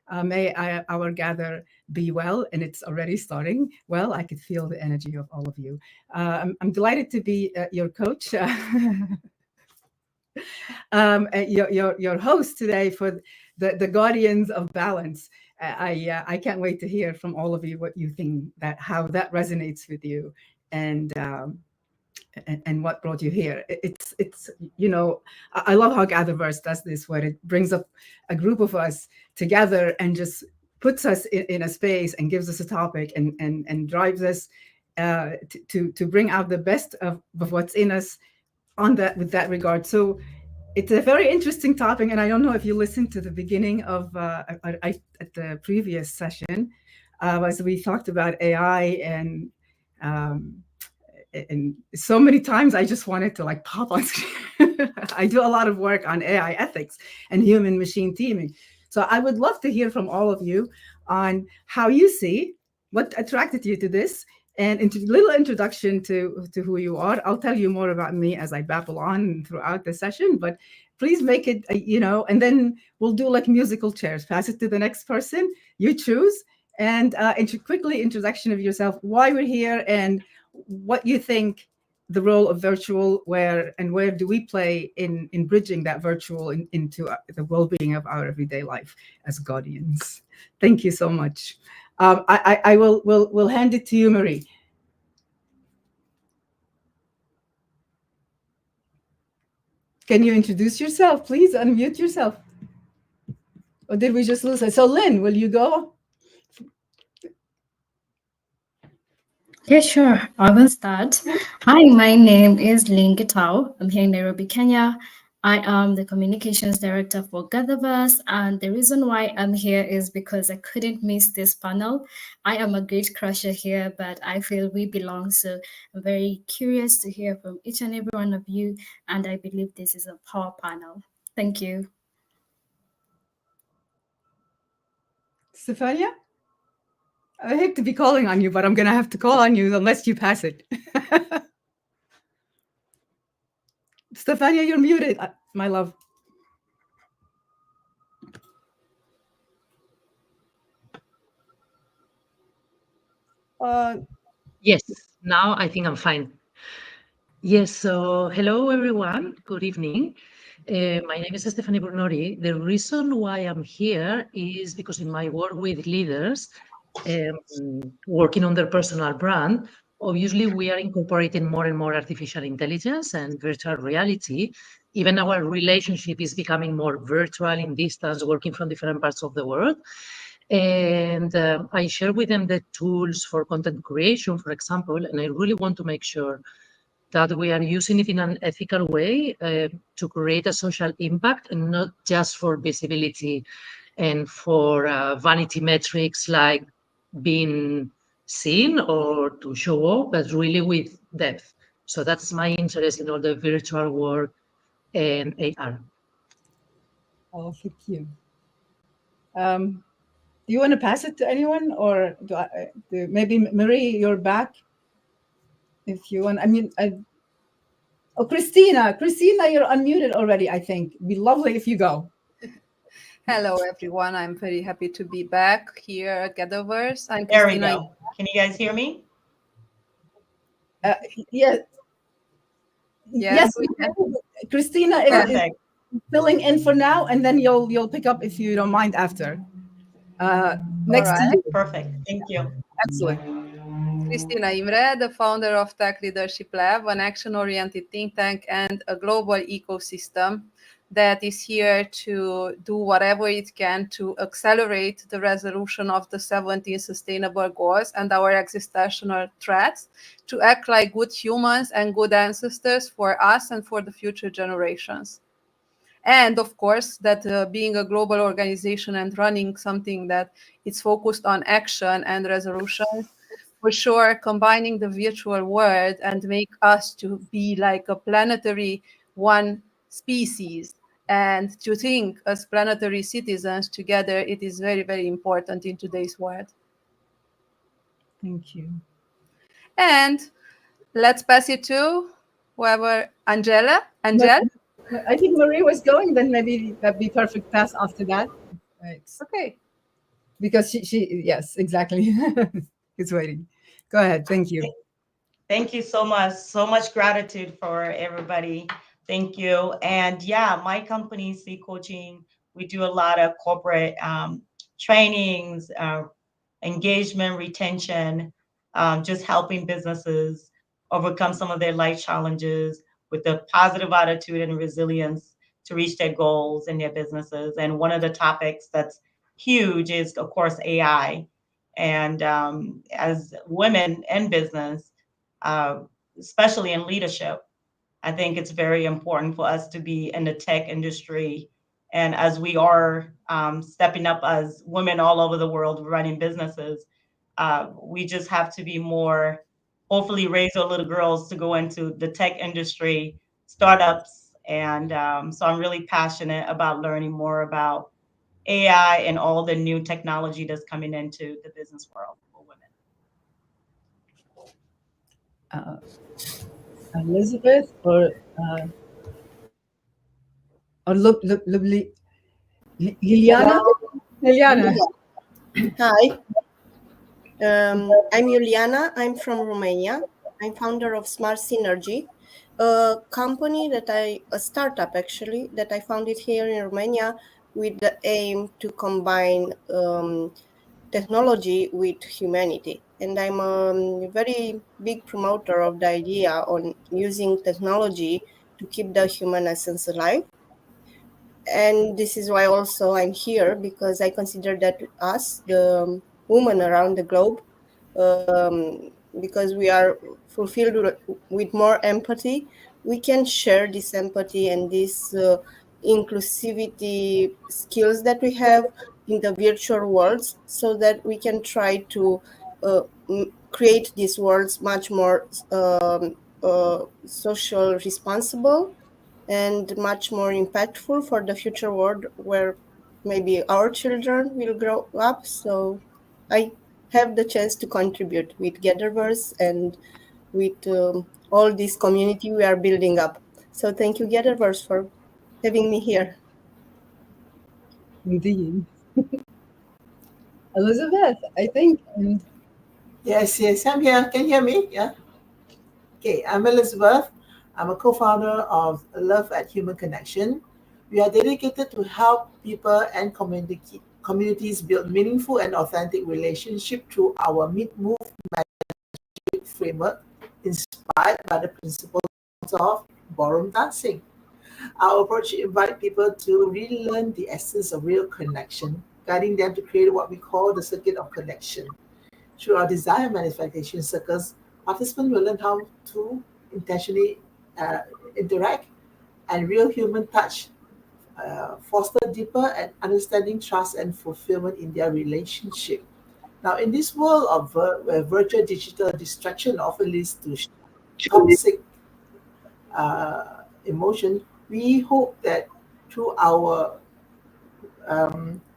Our gather be well, and it's already starting well. I could feel the energy of all of you. I'm delighted to be your coach, your host today for the Guardians of Balance. I can't wait to hear from all of you what you think, that how that resonates with you, and and what brought you here. It's I love how GatherVerse does this, where it brings up a group of us together and just puts us in a space and gives us a topic, and drives us to bring out the best of what's in us on that, with that regard. So it's a very interesting topic, and I don't know if you listened to the beginning of at the previous session, as we talked about AI, um, and so many times I just wanted to like pop on screen. I do a lot of work on AI ethics and human machine teaming. So I would love to hear from all of you on how you see, what attracted you to this, and little introduction to who you are. I'll tell you more about me as I babble on throughout the session, but please make it, and then we'll do like musical chairs. Pass it to the next person, you choose, and quickly introduction of yourself, why we're here, and what you think the role of virtual, where do we play in bridging that virtual into the well-being of our everyday life as guardians. Thank you so much. I will hand it to you, Marie. Can you introduce yourself, please? Unmute yourself. Or did we just lose it? So Lynn, will you go? Yeah, sure. I will start. Hi, my name is Lynn Gitao. I'm here in Nairobi, Kenya. I am the communications director for GatherVerse, and the reason why I'm here is because I couldn't miss this panel. I am a great crusher here, but I feel we belong, so I'm very curious to hear from each and every one of you, and I believe this is a power panel. Thank you. Stefania? I hate to be calling on you, but I'm going to have to call on you unless you pass it. Stefania, you're muted, my love. Yes, now I think I'm fine. Yes, so hello everyone, good evening. My name is Stefania Brunori. The reason why I'm here is because in my work with leaders, working on their personal brand, obviously we are incorporating more and more artificial intelligence and virtual reality. Even our relationship is becoming more virtual in distance, working from different parts of the world. And I share with them the tools for content creation, for example, and I really want to make sure that we are using it in an ethical way to create a social impact, and not just for visibility and for vanity metrics like being seen or to show off, but really with depth. So that's my interest in all the virtual work and AR. Oh, thank you. Do you want to pass it to anyone, or maybe Marie, you're back? If you want, oh, Christina, you're unmuted already. I think it'd be lovely if you go. Hello, everyone. I'm very happy to be back here at GatherVerse. I'm There Christina. we go. Can you guys hear me? Yeah. Yes. Christina is filling in for now, and then you'll pick up if you don't mind after. Next to you. Perfect. Thank you. Excellent. Christina Imre, the founder of Tech Leadership Lab, an action-oriented think tank and a global ecosystem that is here to do whatever it can to accelerate the resolution of the 17 sustainable goals and our existential threats, to act like good humans and good ancestors for us and for the future generations. And of course, that being a global organization and running something that is focused on action and resolution, for sure, combining the virtual world and make us to be like a planetary one species, and to think as planetary citizens together, it is very, very important in today's world. Thank you. And let's pass it to whoever, Angela. I think Marie was going, then maybe that'd be perfect pass after that. Right. Okay. because yes, exactly. It's waiting. Go ahead. Thank you. Thank you so much. So much gratitude for everybody. Thank you. And yeah, my company, C Coaching, we do a lot of corporate trainings, engagement, retention, just helping businesses overcome some of their life challenges with a positive attitude and resilience to reach their goals in their businesses. And one of the topics that's huge is, of course, AI. And as women in business, uh, especially in leadership, I think it's very important for us to be in the tech industry. And as we are stepping up as women all over the world running businesses, we just have to be more, hopefully raise our little girls to go into the tech industry, startups. And so I'm really passionate about learning more about AI and all the new technology that's coming into the business world for women. Elizabeth or Liliana? Liliana. Hi, I'm Iuliana. I'm from Romania. I'm founder of Smart Synergy, a company a startup actually, that I founded here in Romania with the aim to combine technology with humanity. And I'm a very big promoter of the idea on using technology to keep the human essence alive. And this is why also I'm here, because I consider that us, the women around the globe, because we are fulfilled with more empathy, we can share this empathy and this inclusivity skills that we have in the virtual worlds, so that we can try to create these worlds much more social responsible and much more impactful for the future world where maybe our children will grow up. So I have the chance to contribute with GatherVerse and with all this community we are building up. So thank you, GatherVerse, for having me here. Indeed. Elizabeth, I think. And Yes, I'm here. Can you hear me? Yeah. Okay, I'm Elizabeth. I'm a co-founder of Love at Human Connection. We are dedicated to help people and communities build meaningful and authentic relationships through our mid-move magic framework, inspired by the principles of ballroom dancing. Our approach invites people to relearn the essence of real connection, guiding them to create what we call the circuit of connection. Through our desire manifestation circles, participants will learn how to intentionally interact and real human touch, foster deeper and understanding, trust, and fulfillment in their relationship. Now, in this world of where virtual digital distraction often leads to toxic emotion, we hope that through our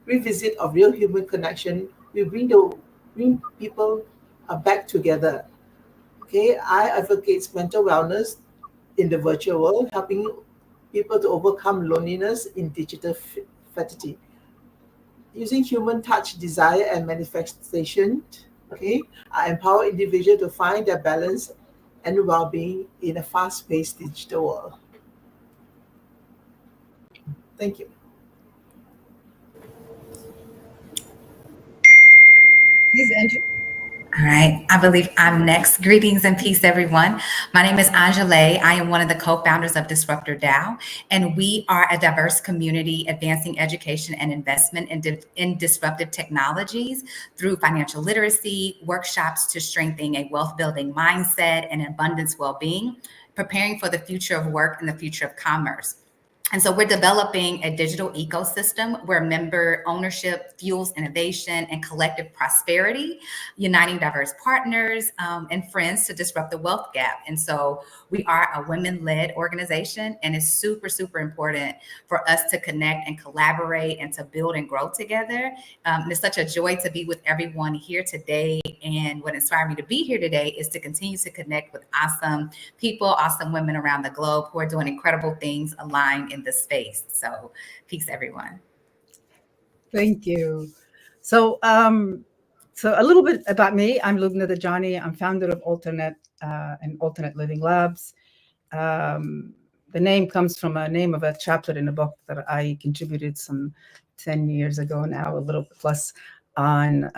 revisit of real human connection, we bring people back together. Okay, I advocate mental wellness in the virtual world, helping people to overcome loneliness in digital fatigue. Using human touch, desire, and manifestation, okay, I empower individuals to find their balance and well-being in a fast-paced digital world. Thank you. please, Andrew. All right, I believe I'm next. Greetings and peace, everyone. My name is Angela. I am one of the co-founders of Disruptor DAO, and we are a diverse community advancing education and investment in disruptive technologies through financial literacy, workshops to strengthen a wealth-building mindset and abundance well-being, preparing for the future of work and the future of commerce. And so we're developing a digital ecosystem where member ownership fuels innovation and collective prosperity, uniting diverse partners and friends to disrupt the wealth gap. And so we are a women-led organization, and it's super, super important for us to connect and collaborate and to build and grow together. It's such a joy to be with everyone here today. And what inspired me to be here today is to continue to connect with awesome people, awesome women around the globe who are doing incredible things aligned in this space. So peace, everyone. Thank you. So, so a little bit about me. I'm Lubna Dajani. I'm founder of Alternate and Alternate Living Labs. The name comes from a name of a chapter in a book that I contributed some 10 years ago now, a little plus, on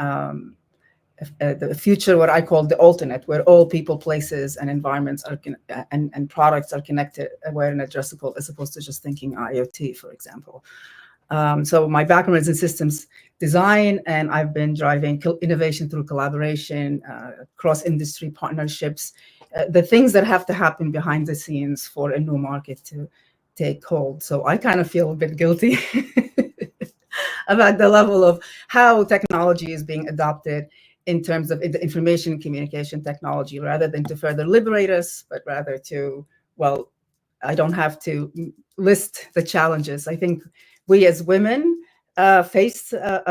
the future, what I call the alternate, where all people, places, and environments are and products are connected, aware, and addressable, as opposed to just thinking IoT, for example. So my background is in systems design, and I've been driving innovation through collaboration, cross-industry partnerships, the things that have to happen behind the scenes for a new market to take hold. So I kind of feel a bit guilty about the level of how technology is being adopted in terms of the information and communication technology, rather than to further liberate us, but rather to, well, I don't have to list the challenges. I think we as women are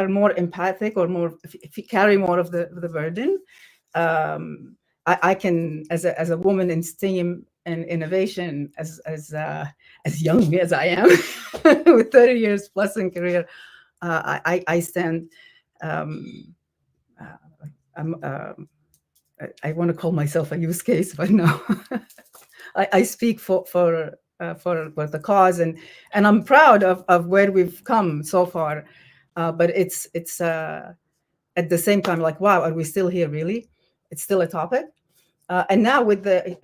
more empathic, or more carry more of the burden. I can, as a woman in STEAM and innovation, as young as I am, with 30 years plus in career, I stand. I want to call myself a use case, but no, I speak for the cause, and I'm proud of where we've come so far. But it's at the same time like, wow, are we still here? Really, it's still a topic. And now with the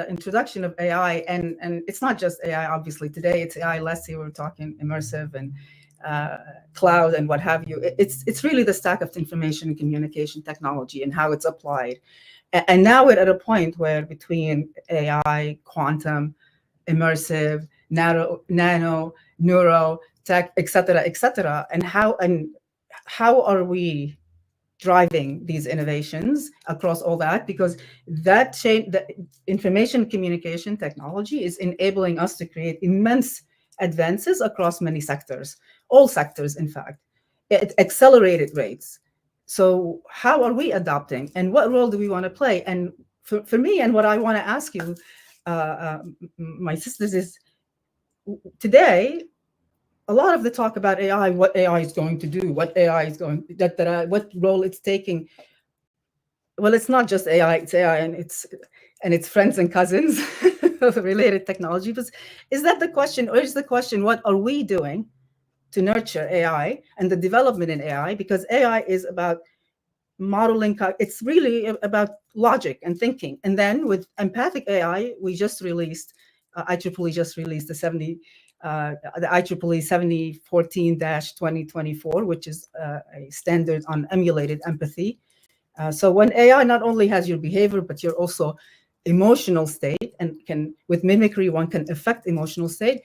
introduction of AI, and it's not just AI, obviously today it's AI. Last year we were talking immersive and cloud and what have you. It's really the stack of information and communication technology and how it's applied. And now we're at a point where between AI, quantum, immersive, nano, neuro, tech, et cetera, and how are we driving these innovations across all that? Because that change, the information communication technology is enabling us to create immense advances across many sectors, all sectors, in fact, at accelerated rates. So how are we adopting, and what role do we want to play? And for me, and what I want to ask you, my sisters, is today, a lot of the talk about AI, what AI is going to do, what AI is going, what role it's taking. Well, it's not just AI, it's AI and its friends and cousins of related technology. But is that the question, or is the question, what are we doing to nurture AI and the development in AI? Because AI is about modeling, it's really about logic and thinking. And then with empathic AI, we just released, IEEE just released the IEEE 7014-2024, which is a standard on emulated empathy. So when AI not only has your behavior, but your also emotional state, and with mimicry, one can affect emotional state,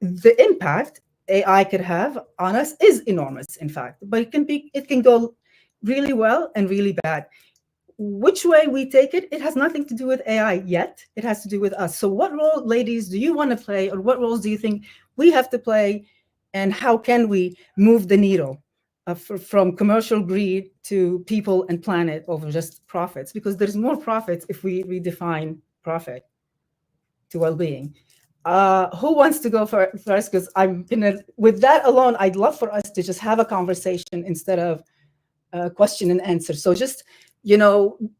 the impact AI could have on us is enormous, in fact. But it can go really well and really bad. Which way we take it, it has nothing to do with AI yet. It has to do with us. So what role, ladies, do you want to play, or what roles do you think we have to play, and how can we move the needle from commercial greed to people and planet over just profits? Because there's more profits if we redefine profit to well-being. Who wants to go first? Because with that alone, I'd love for us to just have a conversation instead of question and answer. So just,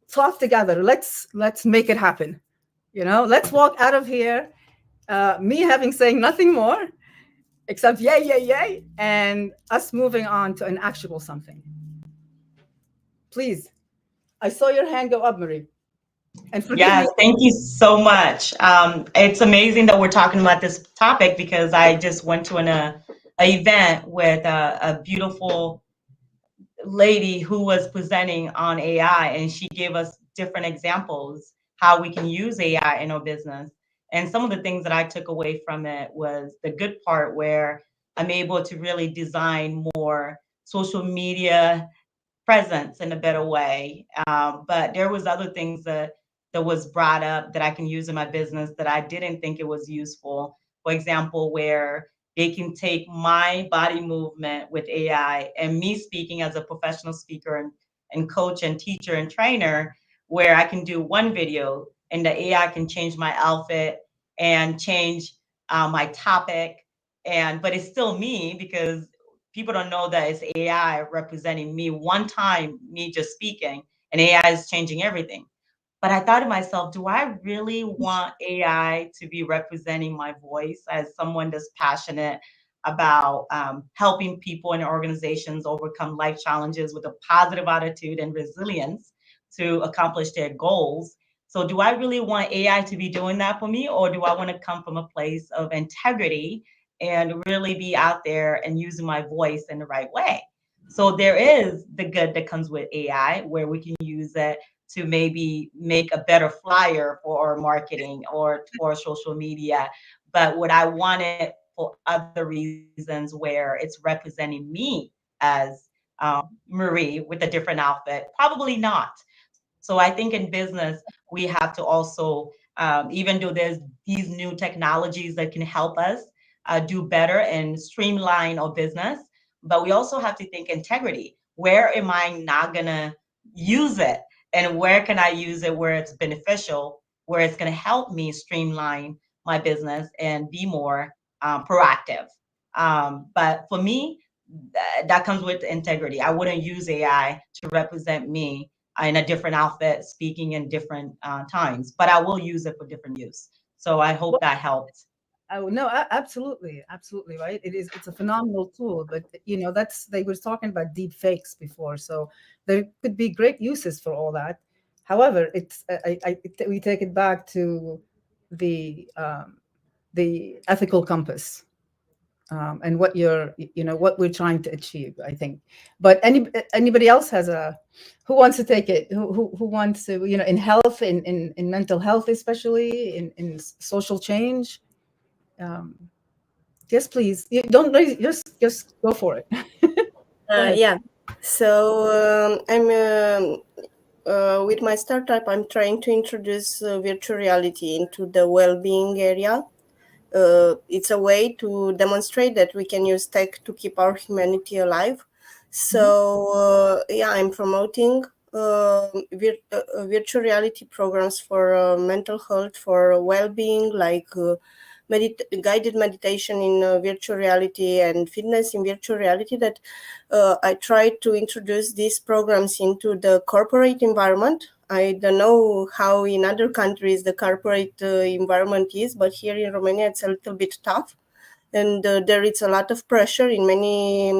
talk together. Let's make it happen. Let's walk out of here, me having saying nothing more except yay, yay, yay, and us moving on to an actual something. Please. I saw your hand go up, Marie. And yes, thank you so much. It's amazing that we're talking about this topic, because I just went to an event with a beautiful lady who was presenting on AI, and she gave us different examples how we can use AI in our business. And some of the things that I took away from it was the good part, where I'm able to really design more social media presence in a better way. But there was other things that was brought up that I can use in my business that I didn't think it was useful. For example, where they can take my body movement with AI, and me speaking as a professional speaker and coach and teacher and trainer, where I can do one video and the AI can change my outfit and change my topic, but it's still me, because people don't know that it's AI representing me. One time, me just speaking, and AI is changing everything. But I thought to myself, do I really want AI to be representing my voice as someone that's passionate about helping people and organizations overcome life challenges with a positive attitude and resilience to accomplish their goals? So do I really want AI to be doing that for me, or do I want to come from a place of integrity and really be out there and using my voice in the right way? So there is the good that comes with AI, where we can use it to maybe make a better flyer for our marketing or for social media. But would I want it for other reasons where it's representing me as Marie with a different outfit? Probably not. So I think in business, we have to also, even though there's these new technologies that can help us do better and streamline our business, but we also have to think integrity. Where am I not gonna use it? And where can I use it where it's beneficial, where it's gonna help me streamline my business and be more proactive? But for me, that comes with integrity. I wouldn't use AI to represent me in a different outfit, speaking in different times, but I will use it for different use. So I hope that helped. Oh no, absolutely, absolutely, right. It's a phenomenal tool, but that's they were talking about deep fakes before, so there could be great uses for all that. However, it's we take it back to the ethical compass, and what what we're trying to achieve, I think. But anybody else has who wants to take it? Who wants to, in health, in mental health, especially in social change. Yes, please. You don't raise, just go for it. Yeah. So I'm with my startup. I'm trying to introduce virtual reality into the well-being area. It's a way to demonstrate that we can use tech to keep our humanity alive. So yeah, I'm promoting virtual reality programs for mental health, for well-being, like guided meditation in virtual reality and fitness in virtual reality. That I try to introduce these programs into the corporate environment. I don't know how in other countries the corporate environment is, but here in Romania it's a little bit tough. And there is a lot of pressure in many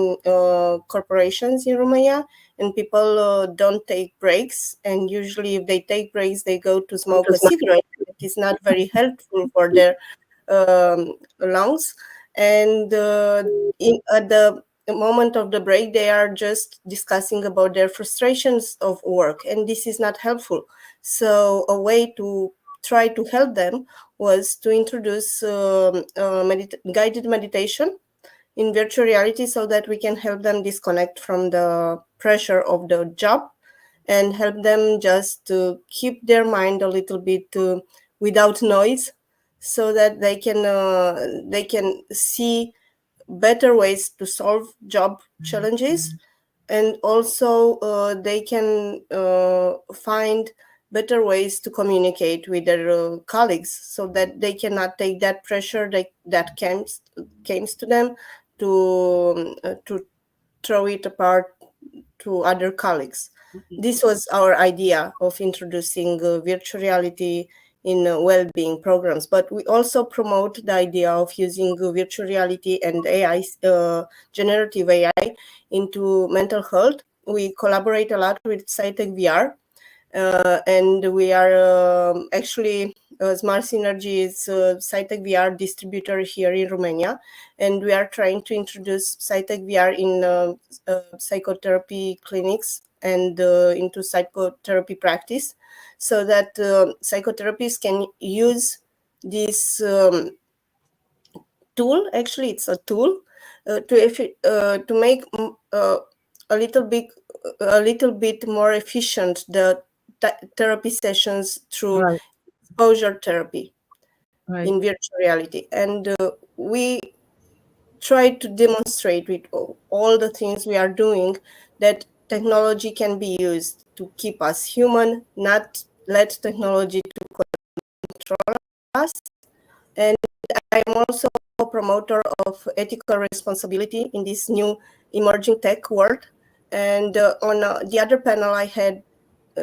corporations in Romania, and people don't take breaks. And usually if they take breaks, they go to smoke a cigarette. It is not very helpful for their lungs. And at the moment of the break, they are just discussing about their frustrations of work, and this is not helpful. So a way to try to help them was to introduce guided meditation in virtual reality, so that we can help them disconnect from the pressure of the job and help them just to keep their mind a little bit without noise, so that they can see better ways to solve job challenges. And also they can find better ways to communicate with their colleagues, so that they cannot take that pressure that comes to them to throw it apart to other colleagues. This was our idea of introducing virtual reality in well-being programs. But we also promote the idea of using virtual reality and AI, generative AI, into mental health. We collaborate a lot with SciTech VR, and we are actually Smart Synergy is SciTech VR distributor here in Romania, and we are trying to introduce SciTech VR in psychotherapy clinics and into psychotherapy practice, so that psychotherapists can use this tool. Actually, it's a tool to make a little bit more efficient the therapy sessions through Right. exposure therapy Right. in virtual reality. And we try to demonstrate with all the things we are doing that technology can be used to keep us human, not let technology to control us. And I'm also promoter of ethical responsibility in this new emerging tech world. And on the other panel I had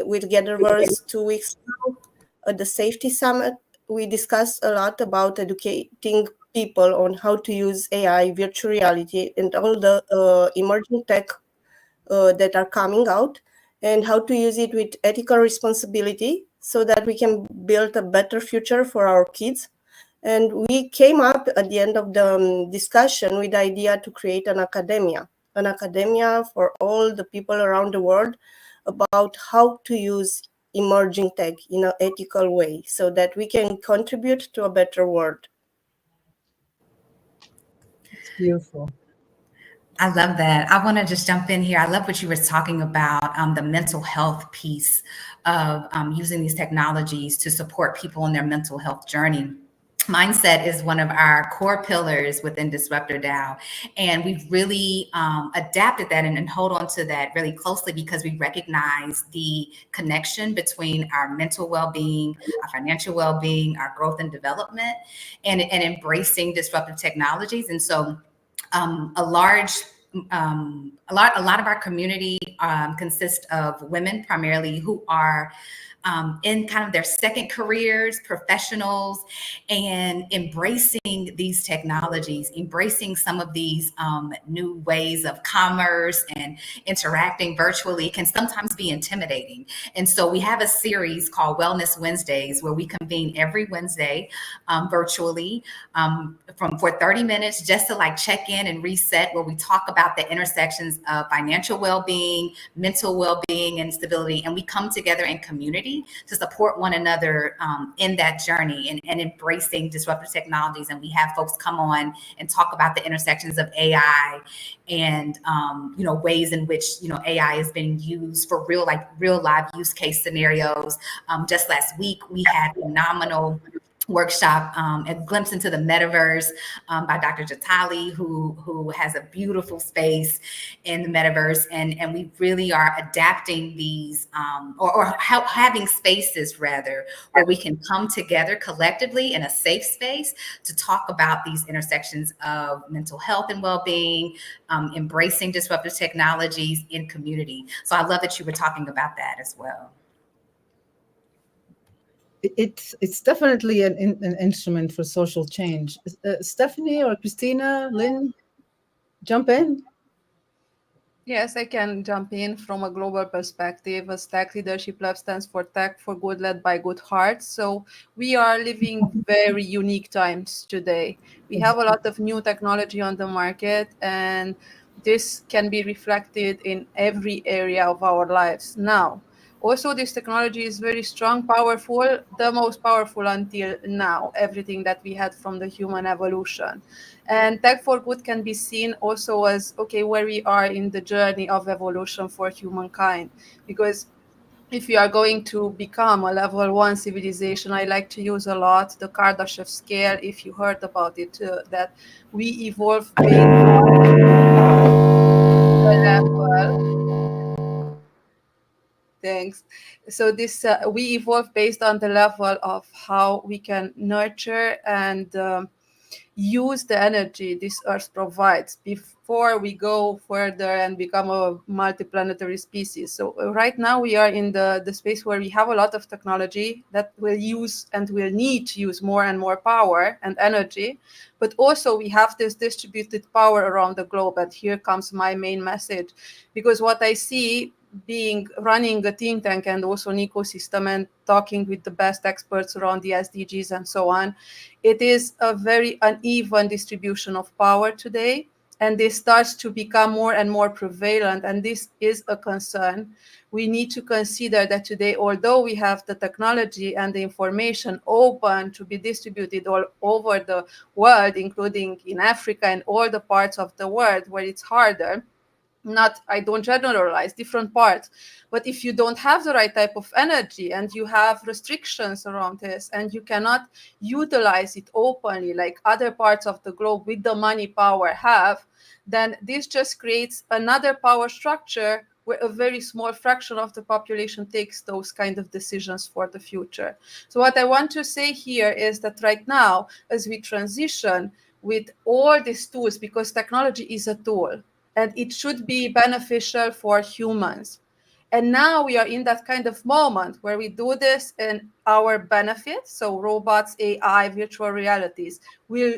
with GatherVerse 2 weeks ago at the Safety Summit, we discussed a lot about educating people on how to use AI, virtual reality, and all the emerging tech that are coming out, and how to use it with ethical responsibility so that we can build a better future for our kids. And we came up at the end of the discussion with the idea to create an academia for all the people around the world about how to use emerging tech in an ethical way so that we can contribute to a better world. It's beautiful. I love that. I want to just jump in here. I love what you were talking about, the mental health piece of using these technologies to support people in their mental health journey. Mindset is one of our core pillars within Disruptor DAO. And we've really adapted that and hold on to that really closely because we recognize the connection between our mental well-being, our financial well-being, our growth and development, and embracing disruptive technologies. And so a lot of our community consists of women primarily who are in kind of their second careers, professionals, and embracing these technologies, embracing some of these new ways of commerce and interacting virtually can sometimes be intimidating. And so we have a series called Wellness Wednesdays where we convene every Wednesday virtually for 30 minutes just to like check in and reset, where we talk about the intersections of financial well-being, mental well-being, and stability. And we come together in community to support one another in that journey and embracing disruptive technologies. And we have folks come on and talk about the intersections of AI and ways in which AI is being used for real live use case scenarios. Just last week we had phenomenal workshop, a glimpse into the metaverse by Dr. Jatali, who has a beautiful space in the metaverse. And we really are adapting these or having spaces rather where we can come together collectively in a safe space to talk about these intersections of mental health and well-being, embracing disruptive technologies in community. So I love that you were talking about that as well. It's definitely an instrument for social change. Stephanie or Christina, Lynn, jump in. Yes, I can jump in from a global perspective. As Tech Leadership Lab stands for Tech for Good, led by good hearts. So we are living very unique times today. We have a lot of new technology on the market, and this can be reflected in every area of our lives now. Also, this technology is very strong, powerful, the most powerful until now, everything that we had from the human evolution. And Tech for Good can be seen also as, okay, where we are in the journey of evolution for humankind. Because if we are going to become a level 1 civilization, I like to use a lot the Kardashev scale, if you heard about it, that we evolve based on the level. Thanks. So this we evolve based on the level of how we can nurture and use the energy this earth provides before we go further and become a multiplanetary species. So right now we are in the space where we have a lot of technology that will use and will need to use more and more power and energy, but also we have this distributed power around the globe. And here comes my main message, because what I see running a think tank and also an ecosystem and talking with the best experts around the SDGs and so on, it is a very uneven distribution of power today, and this starts to become more and more prevalent, and this is a concern. We need to consider that today, although we have the technology and the information open to be distributed all over the world, including in Africa and all the parts of the world where it's harder, I don't generalize, different parts, but if you don't have the right type of energy and you have restrictions around this and you cannot utilize it openly like other parts of the globe with the money power have, then this just creates another power structure where a very small fraction of the population takes those kind of decisions for the future. So what I want to say here is that right now, as we transition, with all these tools, because technology is a tool and it should be beneficial for humans. And now we are in that kind of moment where we do this in our benefit. So robots, AI, virtual realities will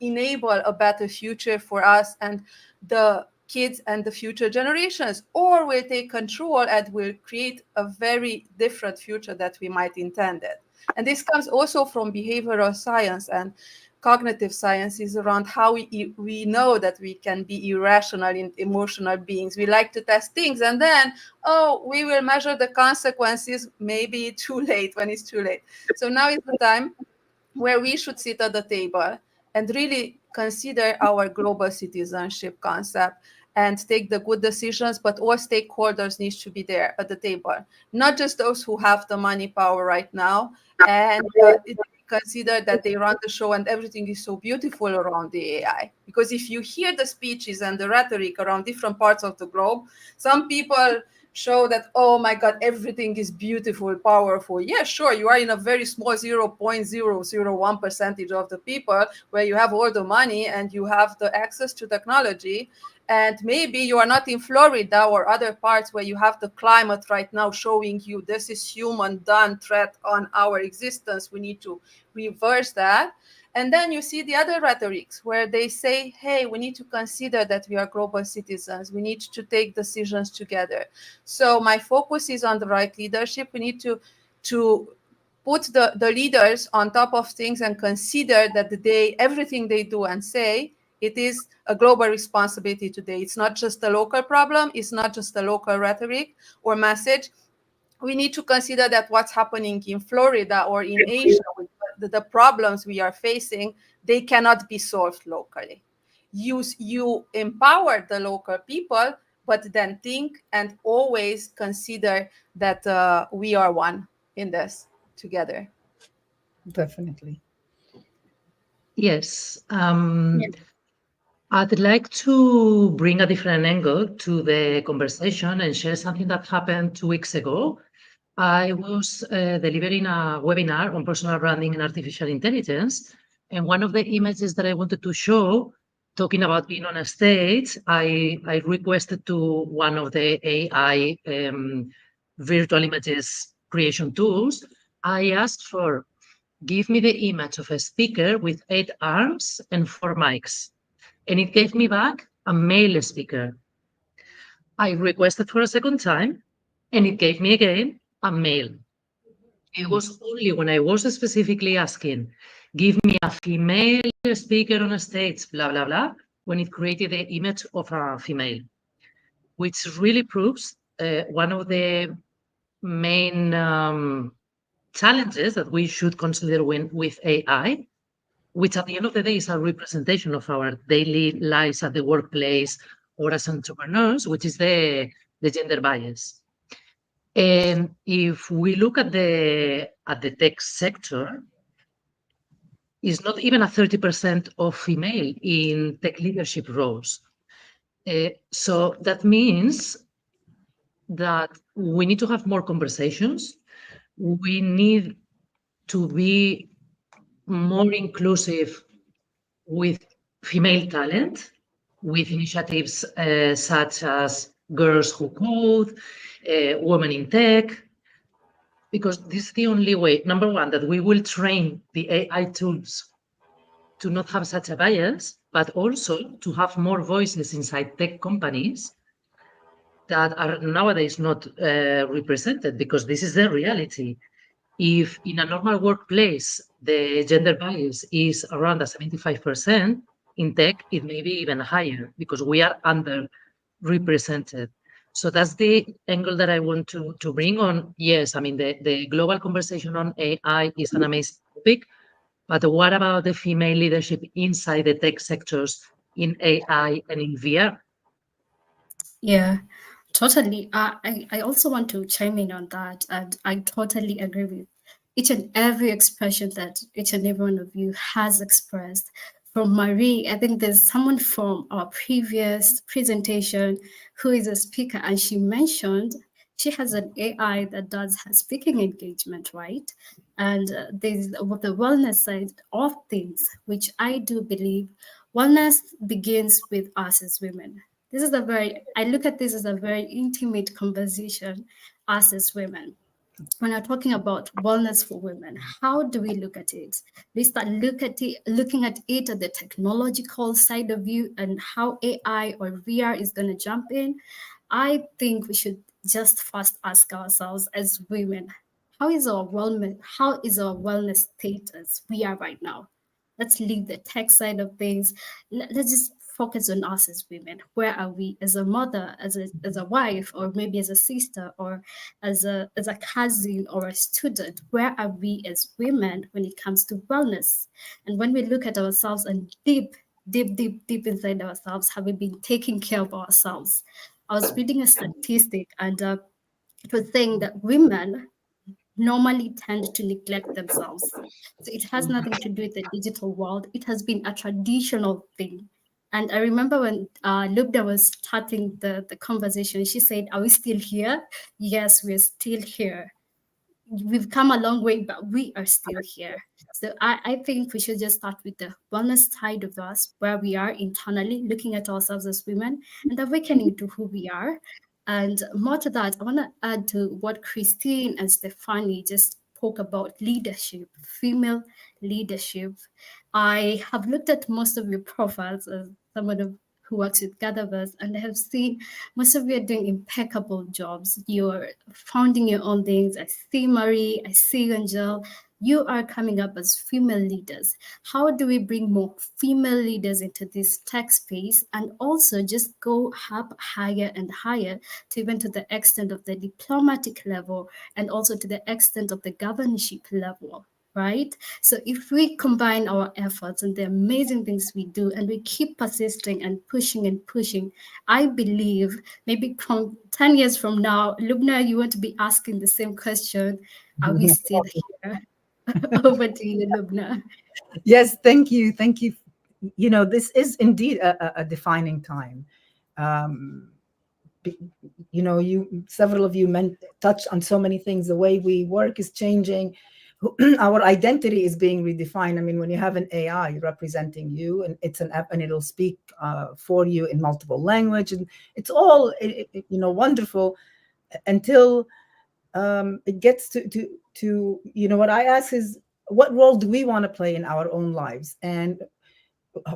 enable a better future for us and the kids and the future generations, or will take control and will create a very different future that we might intend it. And this comes also from behavioral science and cognitive sciences around how we know that we can be irrational and emotional beings. We like to test things and then, oh, we will measure the consequences maybe too late, when it's too late. So now is the time where we should sit at the table and really consider our global citizenship concept and take the good decisions, but all stakeholders need to be there at the table, not just those who have the money power right now and consider that they run the show and everything is so beautiful around the AI. Because if you hear the speeches and the rhetoric around different parts of the globe, some people show that, oh my God, everything is beautiful, powerful. Yeah, sure, you are in a very small 0.001% of the people where you have all the money and you have the access to technology. And maybe you are not in Florida or other parts where you have the climate right now showing you this is human done threat on our existence. We need to reverse that. And then you see the other rhetorics where they say, hey, we need to consider that we are global citizens. We need to take decisions together. So my focus is on the right leadership. We need to put the leaders on top of things and consider that everything they do and say, it is a global responsibility today. It's not just a local problem. It's not just a local rhetoric or message. We need to consider that what's happening in Florida or in Asia with the problems we are facing, they cannot be solved locally. You empower the local people, but then think and always consider that we are one in this together. Definitely. Yes. I'd like to bring a different angle to the conversation and share something that happened 2 weeks ago. I was delivering a webinar on personal branding and artificial intelligence. And one of the images that I wanted to show, talking about being on a stage, I requested to one of the AI virtual images creation tools. I asked for, give me the image of a speaker with 8 arms and 4 mics. And it gave me back a male speaker. I requested for a second time, and it gave me again a male. It was only when I was specifically asking, give me a female speaker on a stage, blah, blah, blah, when it created the image of a female, which really proves one of the main challenges that we should consider with AI, which at the end of the day is a representation of our daily lives at the workplace or as entrepreneurs, which is the gender bias. And if we look at the tech sector, it's not even a 30% of female in tech leadership roles. So that means that we need to have more conversations. We need to be more inclusive with female talent, with initiatives such as Girls Who Code, Women in Tech, because this is the only way, number one, that we will train the AI tools to not have such a bias, but also to have more voices inside tech companies that are nowadays not represented, because this is the reality. If in a normal workplace, the gender bias is around 75%, in tech, it may be even higher because we are underrepresented. So that's the angle that I want to bring on. Yes, I mean, the global conversation on AI is an amazing topic, but what about the female leadership inside the tech sectors in AI and in VR? Yeah, totally. I also want to chime in on that. And I totally agree with each and every expression that each and every one of you has expressed. From Marie, I think there's someone from our previous presentation who is a speaker, and she mentioned She has an AI that does her speaking engagement, right? And there's the wellness side of things, which I do believe wellness begins with us as women. I look at this as a very intimate conversation, us as women. When we're talking about wellness for women, how do we look at it? We start looking at it at the technological side of view and how AI or VR is going to jump in. I think we should just first ask ourselves as women, how is our wellness status we are right now? Let's leave the tech side of things. Let's just focus on us as women. Where are we as a mother, as a wife, or maybe as a sister, or as a cousin or a student? Where are we as women when it comes to wellness? And when we look at ourselves and deep inside ourselves, have we been taking care of ourselves? I was reading a statistic, and it was saying that women normally tend to neglect themselves. So it has nothing to do with the digital world. It has been a traditional thing. And I remember when Lubna was starting the conversation, she said, "Are we still here?" Yes, we're still here. We've come a long way, but we are still here. So I think we should just start with the wellness side of us, where we are internally, looking at ourselves as women and awakening to who we are. And more to that, I want to add to what Christine and Stefani just spoke about leadership, female leadership. I have looked at most of your profiles as someone who works with GatherVerse, and I have seen most of you are doing impeccable jobs. You're founding your own things. I see Marie, I see Angel. You are coming up as female leaders. How do we bring more female leaders into this tech space and also just go up higher and higher to even to the extent of the diplomatic level and also to the extent of the governorship level? Right? So if we combine our efforts and the amazing things we do and we keep persisting and pushing, I believe maybe from 10 years from now, Lubna, you want to be asking the same question. Are we still here? Over to you, Lubna. Yes, thank you. Thank you. You know, this is indeed a defining time. You know, several of you touched on so many things. The way we work is changing. Our identity is being redefined. I mean, when you have an AI representing you, and it's an app, and it'll speak for you in multiple language, and it's all you know, wonderful until it gets to you know, what I ask is, what role do we want to play in our own lives, and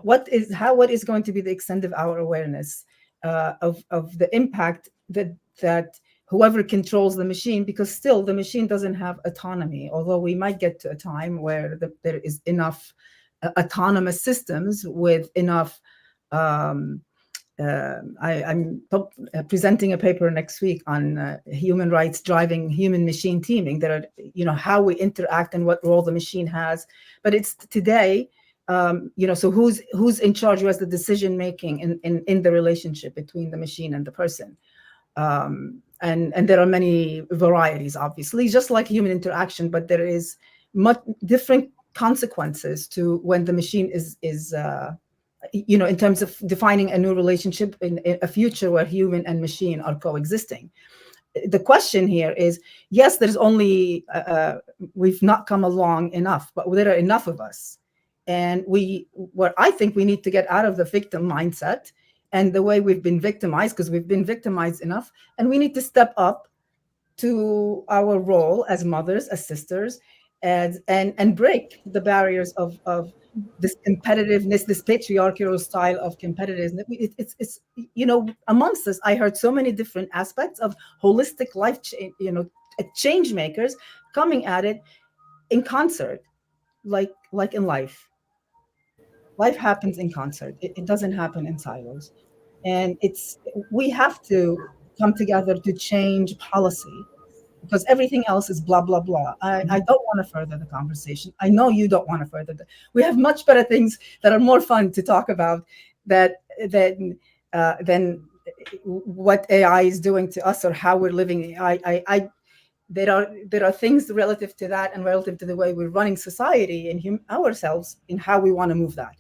what is going to be the extent of our awareness of the impact that whoever controls the machine, because still the machine doesn't have autonomy, although we might get to a time where there is enough autonomous systems with enough I'm presenting a paper next week on human rights driving human machine teaming. There are, you know, how we interact and what role the machine has. But it's today, you know, so who's in charge, who has the decision making in the relationship between the machine and the person. And there are many varieties, obviously, just like human interaction, but there is much different consequences to when the machine is you know, in terms of defining a new relationship in a future where human and machine are coexisting. The question here is, yes, there's only, we've not come along enough, but there are enough of us. And what I think we need to get out of the victim mindset and the way we've been victimized, because we've been victimized enough, and we need to step up to our role as mothers, as sisters, and break the barriers of this competitiveness, this patriarchal style of competitiveness. It's you know, amongst us, I heard so many different aspects of holistic life, you know, change makers coming at it in concert, like in life. Life happens in concert. It doesn't happen in silos, and we have to come together to change policy, because everything else is blah, blah, blah. I don't want to further the conversation. I know you don't want to further we have much better things that are more fun to talk about than what AI is doing to us or how we're living. There are things relative to that and relative to the way we're running society and ourselves in how we want to move that.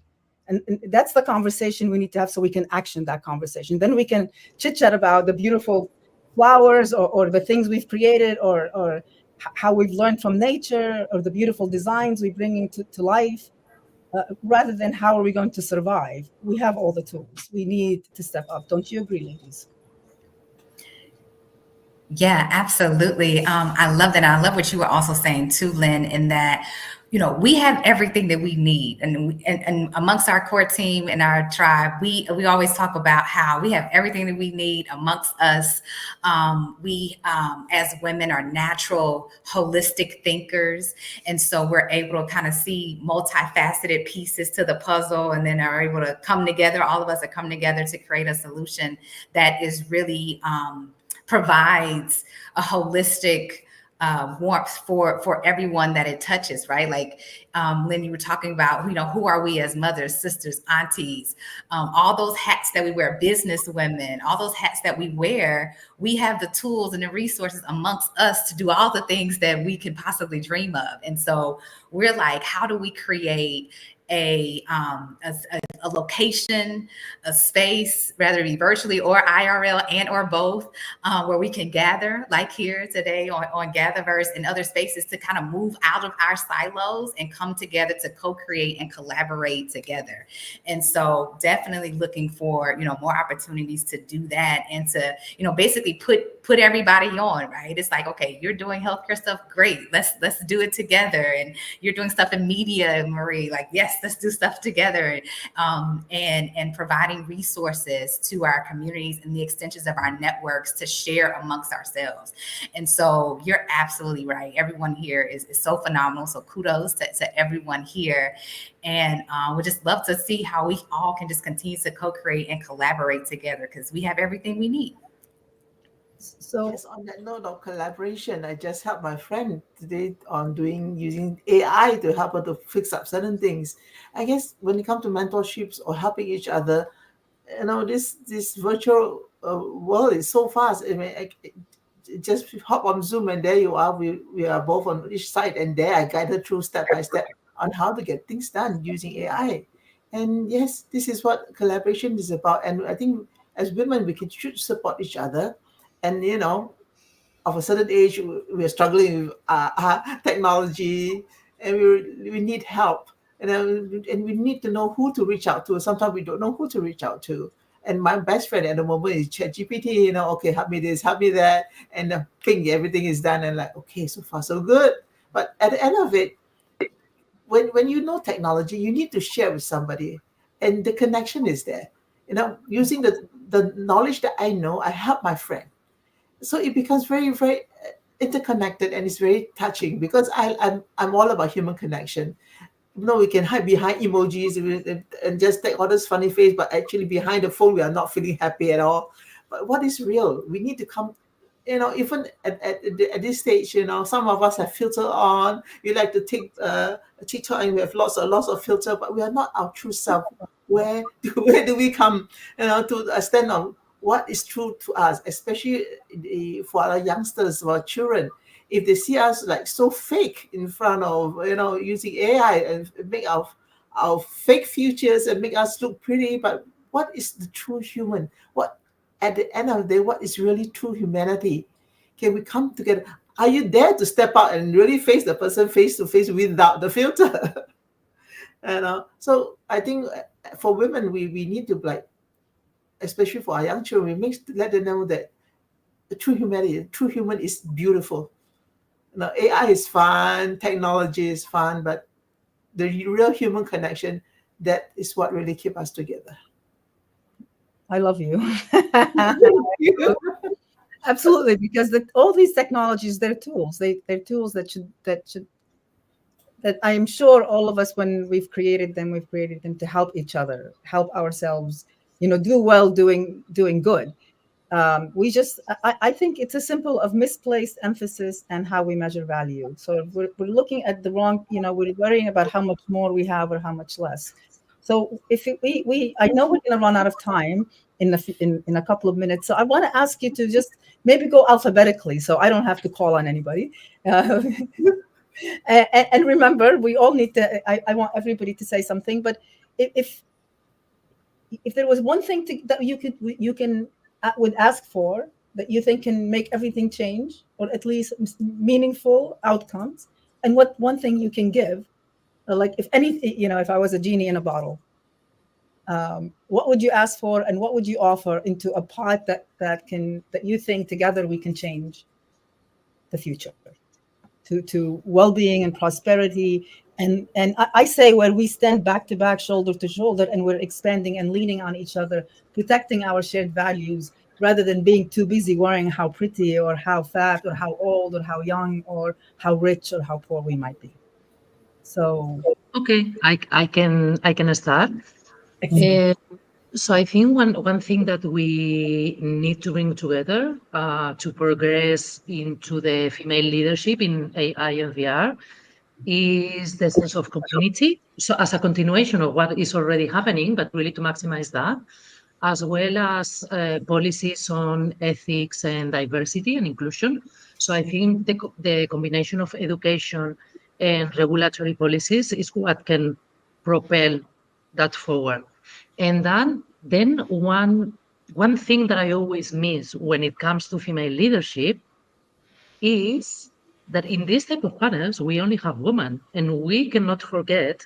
And that's the conversation we need to have, so we can action that conversation. Then we can chit chat about the beautiful flowers or the things we've created or how we've learned from nature or the beautiful designs we bring to life, rather than how are we going to survive. We have all the tools. We need to step up. Don't you agree, ladies? Yeah, absolutely. I love that. I love what you were also saying too, Lynn, in that, we have everything that we need. And amongst our core team and our tribe, we always talk about how we have everything that we need amongst us. We, as women, are natural, holistic thinkers. And so we're able to kind of see multifaceted pieces to the puzzle, and then are able to come together. All of us are coming together to create a solution that is really, provides a holistic warmth for everyone that it touches, right? Like Lynn, you were talking about, who are we as mothers, sisters, aunties, all those hats that we wear, business women, all those hats that we wear. We have the tools and the resources amongst us to do all the things that we could possibly dream of. And so we're like, how do we create a location, a space, rather be virtually or IRL and or both, where we can gather, like here today on GatherVerse and other spaces, to kind of move out of our silos and come together to co-create and collaborate together. And so definitely looking for, more opportunities to do that and to, basically put everybody on, right? It's like, okay, you're doing healthcare stuff, great. Let's do it together. And you're doing stuff in media, Marie, like, yes, let's do stuff together. And providing resources to our communities and the extensions of our networks to share amongst ourselves. And so you're absolutely right. Everyone here is so phenomenal. So kudos to everyone here. And we just love to see how we all can just continue to co-create and collaborate together, because we have everything we need. So yes, on that note of collaboration, I just helped my friend today on using AI to help her to fix up certain things. I guess when it comes to mentorships or helping each other, this virtual world is so fast. I mean, just hop on Zoom and there you are. We are both on each side, and there I guide her through step by step on how to get things done using AI. And yes, this is what collaboration is about. And I think as women, we should support each other. And of a certain age, we're struggling with technology, and we need help, and we need to know who to reach out to. Sometimes we don't know who to reach out to. And my best friend at the moment is ChatGPT. Okay, help me this, help me that, and ping, everything is done. And like, okay, so far so good. But at the end of it, when you know technology, you need to share with somebody, and the connection is there. Using the knowledge that I know, I help my friend. So it becomes very, very interconnected, and it's very touching, because I'm all about human connection. We can hide behind emojis and just take all this funny face, but actually behind the phone, we are not feeling happy at all. But what is real? We need to come, even at this stage, some of us have filter on. We like to take a TikTok, and we have lots of filter, but we are not our true self. Where do we come, to a stand on what is true to us, especially for our youngsters, for our children? If they see us like so fake in front of, using AI and make our fake futures and make us look pretty, but what is the true human? What, at the end of the day, what is really true humanity? Can we come together? Are you there to step out and really face the person face to face without the filter? So I think for women, we need to, especially for our young children, let them know that the true human is beautiful. AI is fun, technology is fun, but the real human connection, that is what really keeps us together. I love you. Absolutely, because all these technologies, they're tools. They're tools that I am sure all of us, when we've created them to help each other, help ourselves, do well, doing good. I think it's a simple of misplaced emphasis and how we measure value. So we're looking at the wrong, we're worrying about how much more we have or how much less. So if I know we're going to run out of time in a couple of minutes. So I want to ask you to just maybe go alphabetically, so I don't have to call on anybody. And remember, we all need to. I want everybody to say something. But if there was one thing that you would ask for that you think can make everything change, or at least meaningful outcomes? And what one thing you can give, like if anything, if I was a genie in a bottle, what would you ask for, and what would you offer into a pot that you think together we can change the future to well-being and prosperity? And I say, where we stand back to back, shoulder to shoulder, and we're expanding and leaning on each other, protecting our shared values, rather than being too busy worrying how pretty or how fat or how old or how young or how rich or how poor we might be. So Okay, I can start. So I think one thing that we need to bring together to progress into the female leadership in AI and VR is the sense of community. So as a continuation of what is already happening, but really to maximize that, as well as policies on ethics and diversity and inclusion. So I think the combination of education and regulatory policies is what can propel that forward. And then one thing that I always miss when it comes to female leadership is that in this type of panels, we only have women, and we cannot forget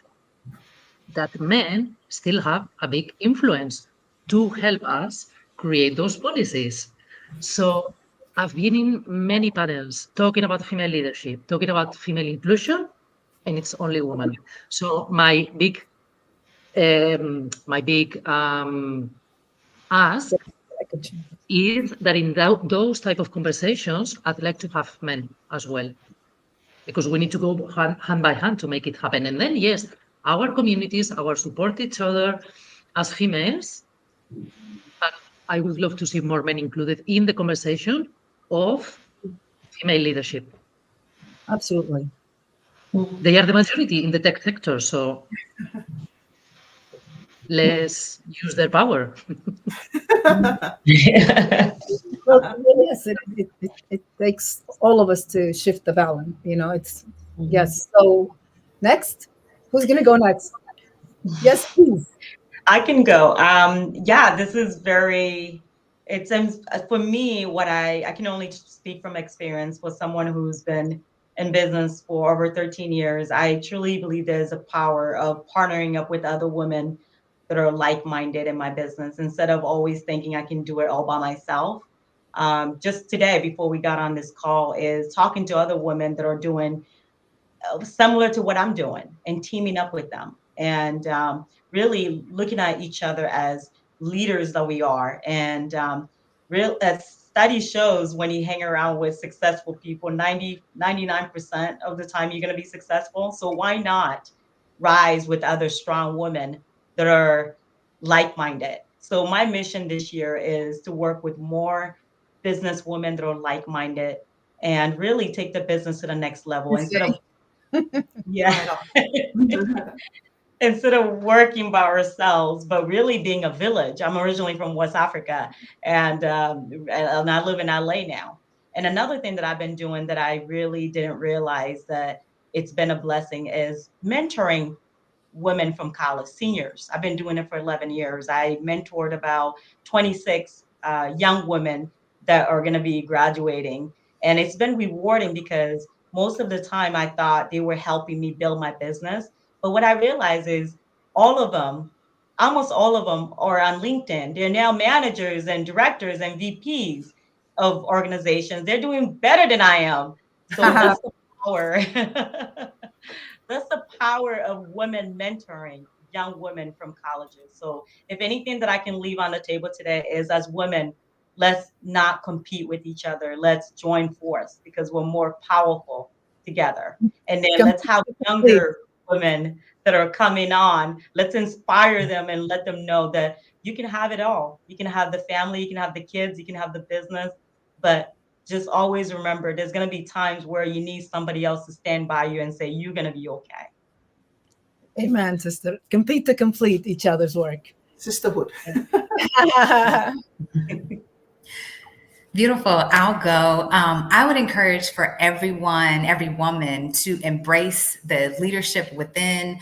that men still have a big influence to help us create those policies. So I've been in many panels talking about female leadership, talking about female inclusion, and it's only women. So my big ask is that in those type of conversations, I'd like to have men as well, because we need to go hand by hand to make it happen. And then, yes, our communities, our support each other as females, but I would love to see more men included in the conversation of female leadership. Absolutely. They are the majority in the tech sector, so let's use their power. Well, yes, it takes all of us to shift the balance. Yes. So next, who's going to go next? Yes, please. I can go. Yeah, this is it seems for me, what I can only speak from experience for someone who's been in business for over 13 years. I truly believe there's a power of partnering up with other women that are like-minded in my business, instead of always thinking I can do it all by myself. Just today, before we got on this call, is talking to other women that are doing similar to what I'm doing and teaming up with them, and really looking at each other as leaders that we are. And as study shows, when you hang around with successful people, 99% of the time you're going to be successful. So why not rise with other strong women that are like-minded? So my mission this year is to work with more business women that are like-minded and really take the business to the next level, instead of instead of working by ourselves, but really being a village. I'm originally from West Africa, and I live in LA now. And another thing that I've been doing that I really didn't realize that it's been a blessing is mentoring women from college, seniors. I've been doing it for 11 years. I mentored about 26 young women that are going to be graduating. And it's been rewarding, because most of the time I thought they were helping me build my business. But what I realized is almost all of them are on LinkedIn. They're now managers and directors and VPs of organizations. They're doing better than I am. So that's the power. That's the power of women mentoring young women from colleges. So if anything that I can leave on the table today is, as women, let's not compete with each other. Let's join force, because we're more powerful together. And then let's have younger women that are coming on. Let's inspire them and let them know that you can have it all. You can have the family, you can have the kids, you can have the business, but just always remember, there's going to be times where you need somebody else to stand by you and say, you're going to be okay. Amen, sister. Compete to complete each other's work. Sisterhood. Beautiful. I'll go. I would encourage for everyone, every woman to embrace the leadership within.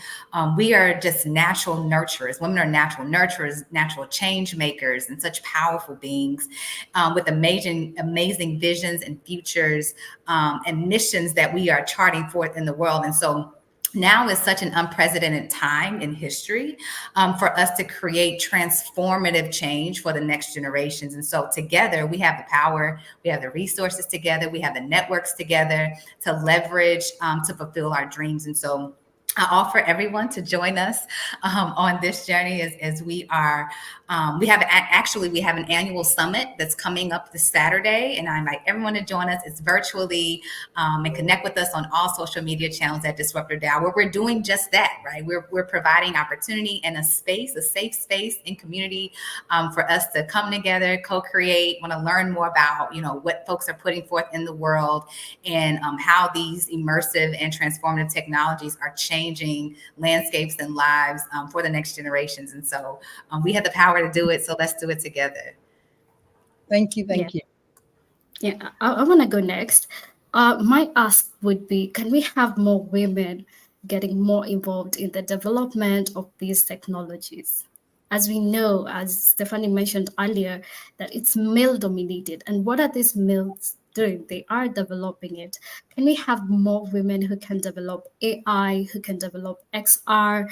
We are just natural nurturers. Women are natural nurturers, natural change makers, and such powerful beings with amazing visions and futures and missions that we are charting forth in the world. And so now is such an unprecedented time in history for us to create transformative change for the next generations. And so together we have the power, we have the resources together, we have the networks together to leverage to fulfill our dreams. And so I offer everyone to join us on this journey as we are. We have an annual summit that's coming up this Saturday, and I invite everyone to join us. It's virtually and connect with us on all social media channels at Disruptor DAO, where we're doing just that, right? We're providing opportunity and a space, a safe space and community for us to come together, co-create, want to learn more about, what folks are putting forth in the world and how these immersive and transformative technologies are changing landscapes and lives for the next generations. And so we have the power to do it. So let's do it together. Thank you. Thank you. Yeah, I want to go next. My ask would be, can we have more women getting more involved in the development of these technologies? As we know, as Stephanie mentioned earlier, that it's male dominated. And what are these males doing? They are developing it. Can we have more women who can develop AI, who can develop XR,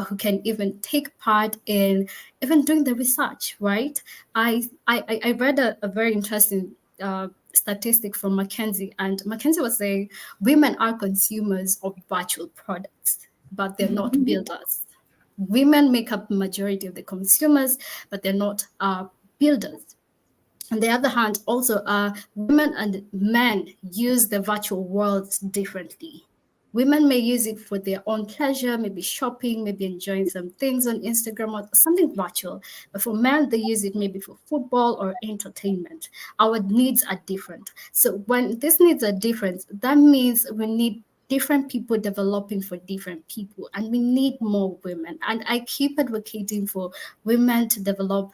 who can even take part in even doing the research, right? I read a very interesting statistic from McKinsey, and McKinsey was saying women are consumers of virtual products, but they're not builders. Women make up the majority of the consumers, but they're not builders. On the other hand, also, women and men use the virtual worlds differently. Women may use it for their own pleasure, maybe shopping, maybe enjoying some things on Instagram or something virtual. But for men, they use it maybe for football or entertainment. Our needs are different. So when these needs are different, that means we need different people developing for different people, and we need more women. And I keep advocating for women to develop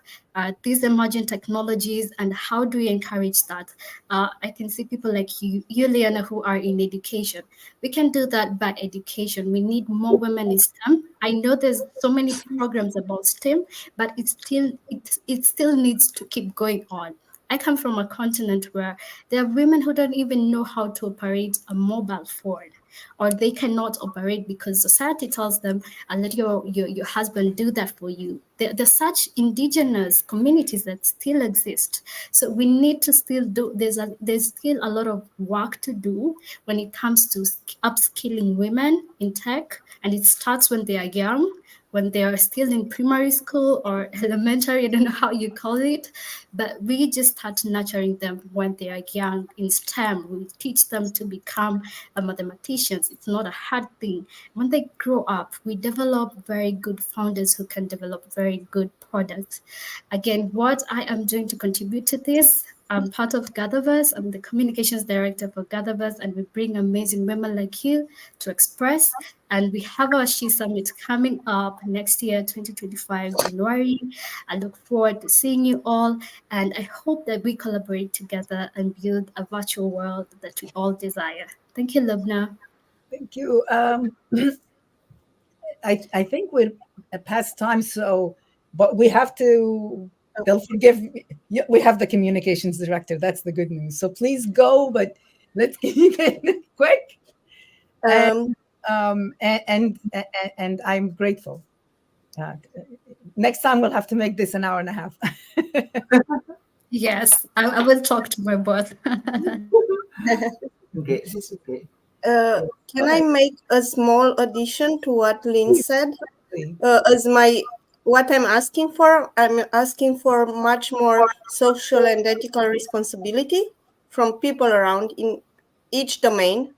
these emerging technologies. And how do we encourage that? I can see people like you, Liana, who are in education. We can do that by education. We need more women in STEM. I know there's so many programs about STEM, but it still needs to keep going on. I come from a continent where there are women who don't even know how to operate a mobile phone, or they cannot operate because society tells them, and let your husband do that for you. There's such indigenous communities that still exist. So we need to still do, there's still a lot of work to do when it comes to upskilling women in tech. And it starts when they are young, when they are still in primary school or elementary, I don't know how you call it, but we just start nurturing them when they are young in STEM. We teach them to become mathematicians. It's not a hard thing. When they grow up, we develop very good founders who can develop very good products. Again, what I am doing to contribute to this, I'm part of GatherVerse. I'm the communications director for GatherVerse, and we bring amazing women like you to express. And we have our She Summit coming up next year, 2025, January. I look forward to seeing you all. And I hope that we collaborate together and build a virtual world that we all desire. Thank you, Lubna. Thank you. I think we're past time, but we have to, they'll forgive me. We have the communications director. That's the good news. So please go, but let's keep it quick. And I'm grateful. Next time we'll have to make this an hour and a half. Yes, I will talk to my boss. Okay, this is okay. Can I make a small addition to what Lynn said? What I'm asking for much more social and ethical responsibility from people around in each domain.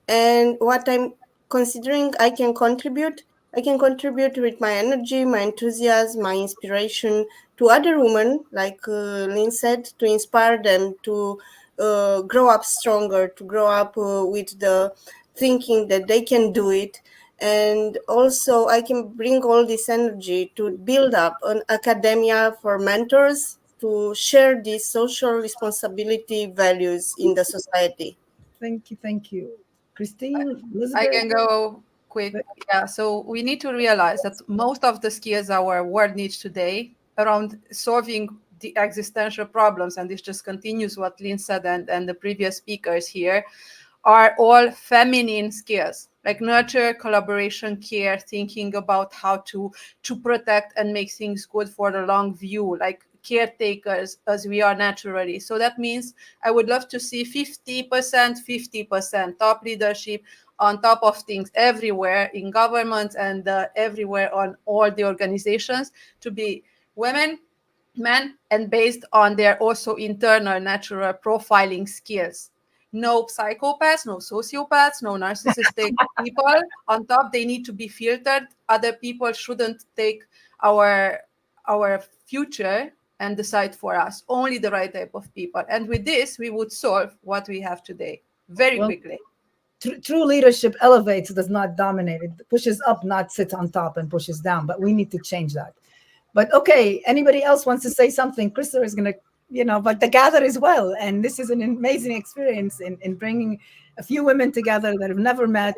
And what I'm considering I can contribute with my energy, my enthusiasm, my inspiration to other women, like Lynn said, to inspire them to grow up stronger, to grow up with the thinking that they can do it. And also I can bring all this energy to build up an academia for mentors, to share these social responsibility values in the society. Thank you. Thank you. Christine, I Elizabeth? can go quick. Yeah, so we need to realize that most of the skills our world needs today around solving the existential problems, and this just continues what Lynn said and the previous speakers here, are all feminine skills, like nurture, collaboration, care, thinking about how to protect and make things good for the long view, like caretakers as we are naturally. So that means I would love to see 50% top leadership on top of things everywhere in government and everywhere on all the organizations to be women, men, and based on their also internal natural profiling skills. No psychopaths, no sociopaths, no narcissistic people. On top, they need to be filtered. Other people shouldn't take our future and decide for us. Only the right type of people. And with this, we would solve what we have today very quickly. True leadership elevates, does not dominate. It pushes up, not sits on top and pushes down. But we need to change that. But okay, anybody else wants to say something? Krista is going to, but the Gather as well. And this is an amazing experience in bringing a few women together that have never met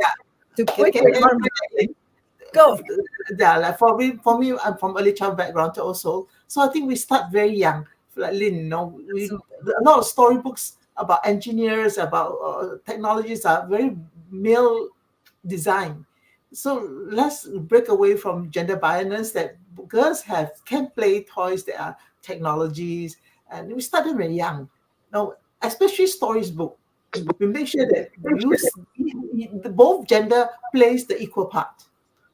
to quickly harmonize. Go. Yeah, like for me, I'm from early child background also. So I think we start very young. Like Lynn, a lot of storybooks about engineers, about technologies are very male design. So let's break away from gender biasness that girls can play toys that are technologies, and we start them very young. Now, especially stories book, we make sure that both gender plays the equal part,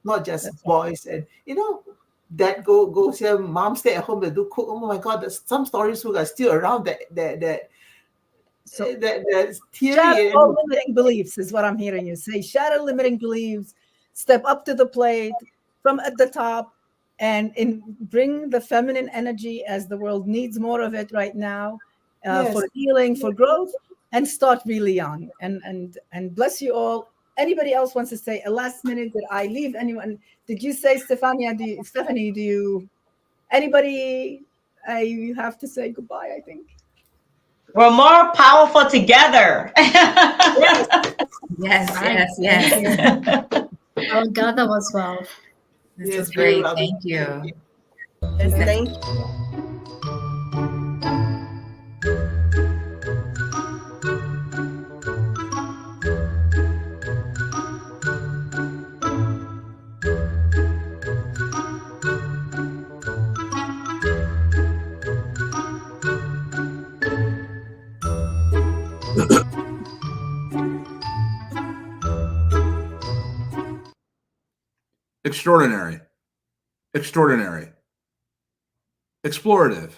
not just boys. And dad goes here, mom stay at home to do cook. Oh my God, there's some stories who are still around that theory. Shatter all limiting beliefs is what I'm hearing you say. Shatter limiting beliefs, step up to the plate from at the top, and bring the feminine energy as the world needs more of it right now, for healing, for growth, and start really young. And bless you all. Anybody else wants to say a last minute? Did I leave anyone? Did you say, Stephanie? Do you? Anybody? You have to say goodbye, I think. We're more powerful together. Yes. Our Gather was well. This is great. Thank you. Thank you. Extraordinary. Explorative.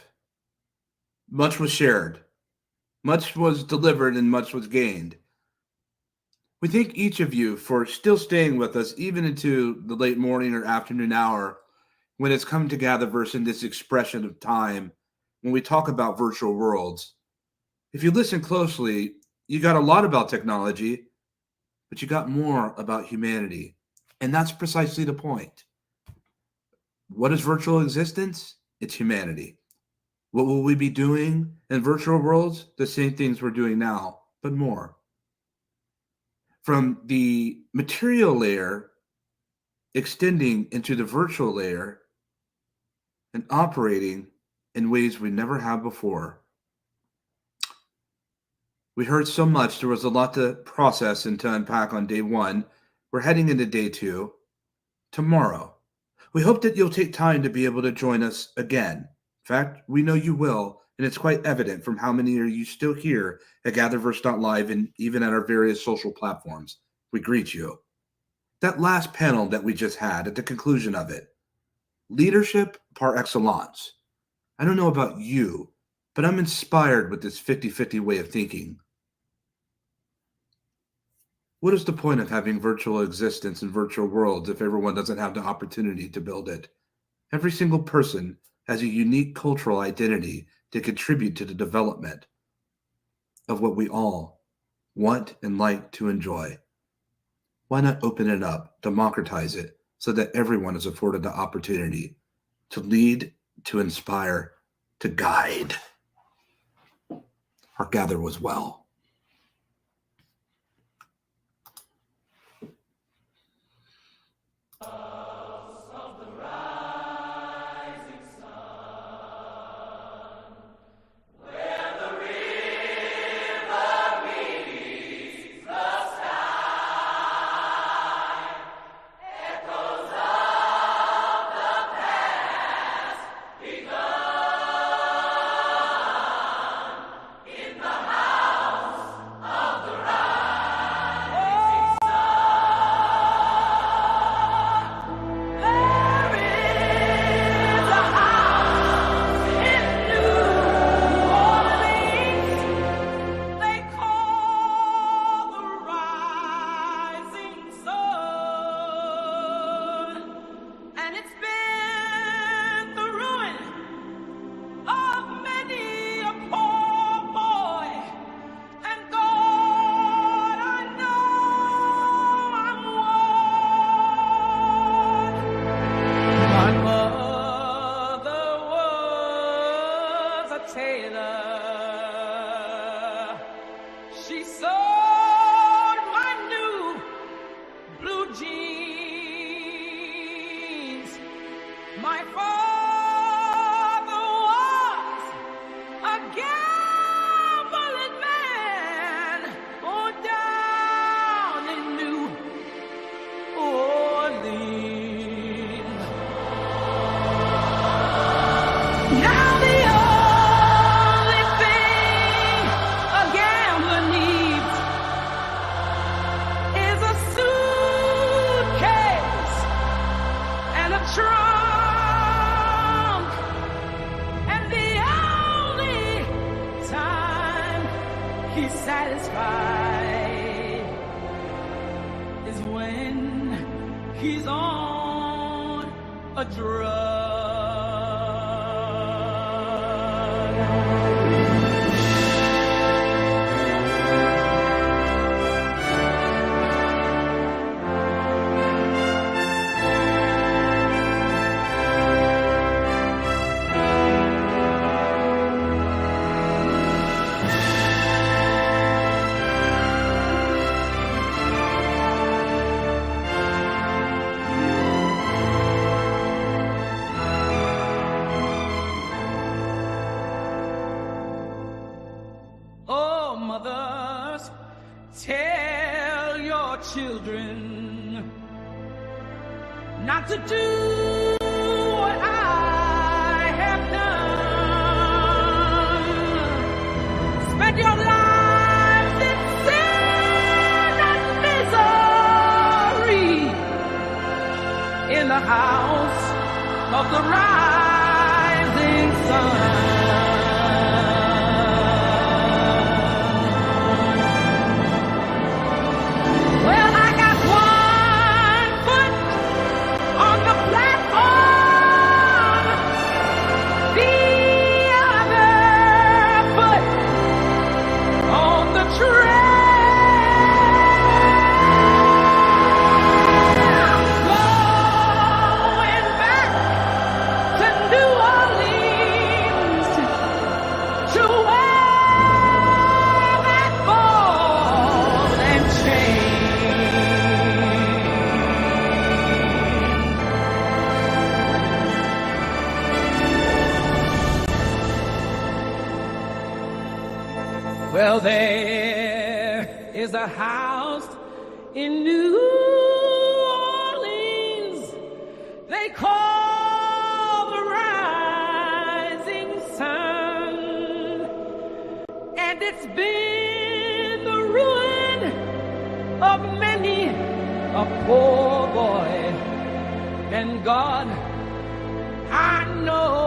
Much was shared. Much was delivered and much was gained. We thank each of you for still staying with us even into the late morning or afternoon hour when it's come to GatherVerse in this expression of time when we talk about virtual worlds. If you listen closely, you got a lot about technology, but you got more about humanity. And that's precisely the point. What is virtual existence? It's humanity. What will we be doing in virtual worlds? The same things we're doing now, but more. From the material layer extending into the virtual layer and operating in ways we never have before. We heard so much, there was a lot to process and to unpack on day one. We're heading into day two tomorrow. We hope that you'll take time to be able to join us again. In fact, we know you will, and it's quite evident from how many are you still here at GatherVerse.live and even at our various social platforms. We greet you. That last panel that we just had at the conclusion of it, leadership par excellence. I don't know about you, but I'm inspired with this 50-50 way of thinking. What is the point of having virtual existence in virtual worlds if everyone doesn't have the opportunity to build it? Every single person has a unique cultural identity to contribute to the development of what we all want and like to enjoy. Why not open it up, democratize it, so that everyone is afforded the opportunity to lead, to inspire, to guide. Our gather was well. Well, there is a house in New Orleans they call the Rising Sun, and it's been the ruin of many a poor boy. And God, I know